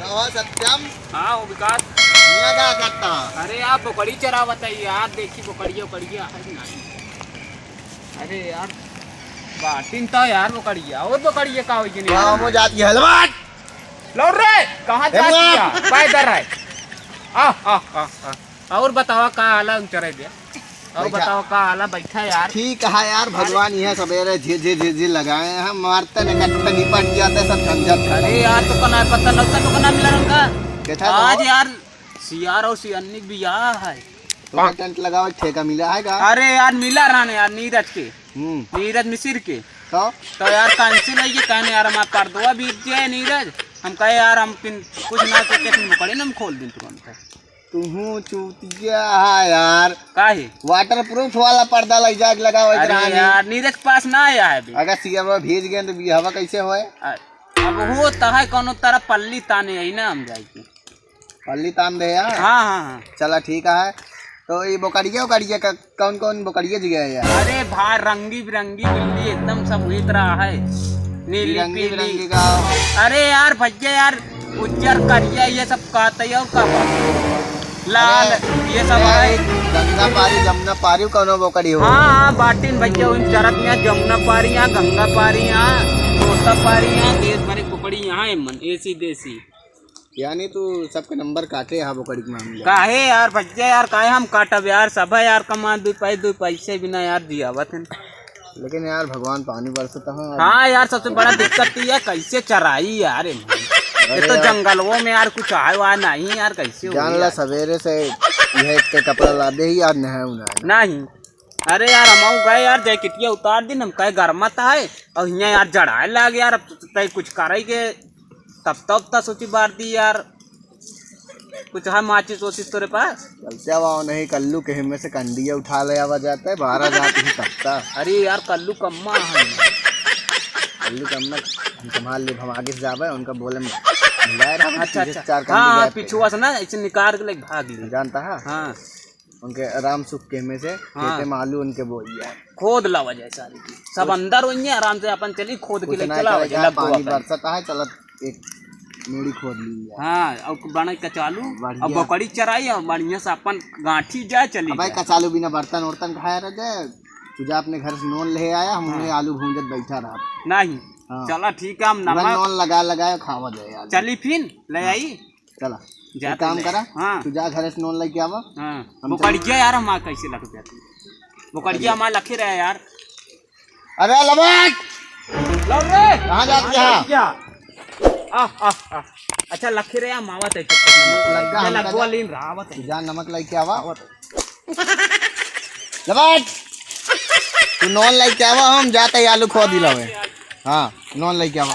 सत्यम। हाँ वो विकास क्या करता? अरे आप बोकड़ी चरावत है यार, देखी बोकड़िया उकड़िया है नहीं। अरे यार बाटिन तो यार बोकड़िया और बोकड़िया का हो गई वहाँ हो जाती है हलवाट। लौट रे कहाँ जाती है इधर है। और बताओ का हाल चरे दिया और बताओ का हाल बैठा यार। ठीक है यार, भगवान यह सवेरे झिझिर लगाए हैं, हम मारते न कटते निपट जाते सब झंझट। अरे यार तो कना पता लगता तो कना मिला रंगा कैसा आज यार सियार और सियानी बियाह है तो टेंट लगाओ ठेका मिला है का? अरे यार मिला रहा यार नीरज के नीरज मिसिर के तो यार कैंसिल है ये कहने यार हम कर दो बीत जाए नीरज। हम कहे यार हम कुछ ना करके फिर मुकड़े ना हम खोल दिन तुरंत। तू चूतिया है यार, काहे वाटर प्रूफ वाला पर्दा लग जाए लगाओ। अरे यार नीरज के पास ना आया है अभी। अगर सियावा भेज गए तो बियाहवा कैसे होए? अब वो है कोनो तरह पल्ली ताने है ना हम जाएगी पल्ली तान दे यार। हाँ चला ठीक है। तो ये बोकड़िया का कौन कौन बोकड़िया जगह है यार? अरे भाई रंगी बिरंगी बिल्ली एकदम सब हुई तरह है, नीली पीली का। अरे यार भैया यार उज्जर करिया ये सब कहते हैं और का लाल ये सब है। गंगा पारी जमुना पारी कौनो बोकड़ी हो? हाँ बाटिन भैया उन चरक यहाँ जमुना पारी यहाँ गंगा पारी यहाँ तोता पारी यहाँ देश भरे बोकड़ी यहाँ है मन ऐसी देसी। यानी तू सबके नंबर काटे यहाँ बोकड़ी के मामले। काहे यार भैया यार काहे हम काटब यार सब है यार कमा दो पैसे बिना यार जियावत है। लेकिन यार भगवान पानी बरसता है। हाँ यार सबसे बड़ा दिक्कत है कैसे चराई यार ये तो जंगलों में यार कुछ आए वहाँ नहीं यार कैसे जान ला सवेरे से यह कपड़ा ला दे ही यार नहीं। अरे यार हम गए यार जैकेटिया उतार दिन हम कहे गर्मत है और यहाँ यार जड़ाए लगे यार अब तय कुछ करेंगे तब सोची बार दी यार कुछ है माचिस वोचिस तेरे पास? चलते वो नहीं कल्लू के हिम्मे से कंडिया उठा ले आवा जाता है 12 जाती ही तपता। अरे यार कल्लू कम्मा है कल्लू कम्मा हम संभाल ले, हम आगे से जावे उनका बोले अच्छा हाँ पिछुआ से ना ऐसे निकाल के भाग ली जानता है। हाँ उनके आराम सुख के में से खेते मालू उनके बोइया खोद ला वजह सारी सब अंदर हुई है आराम से अपन चली खोद के ले चला वजह पानी बरसता है। चल एक मेड़ी खोद ली। हाँ और बना कचालू अब बकड़ी चराई और बढ़िया से अपन गांठी जाए चली भाई कचालू बिना बर्तन वर्तन खाया रह जाए। तुझा अपने घर से नॉन ले आया हमने आलू भूंजत बैठा रहा नहीं। चला ठीक है हम नॉन लगाया खावा जाए चली फिर ले आई। चला जा काम करा। हाँ तुझा घर से नॉन लेके आवा। बोकड़िया यार हम कैसे लग जाती बोकड़िया हमारे लखे रहे यार। अरे लबक लौट रे कहाँ जाती है? अच्छा लखे रे मावत है नमक लेके आवा। लबक तू नॉन लेके आवा हम जाते आलू खो दिलावे। हाँ नॉन लेके आवा।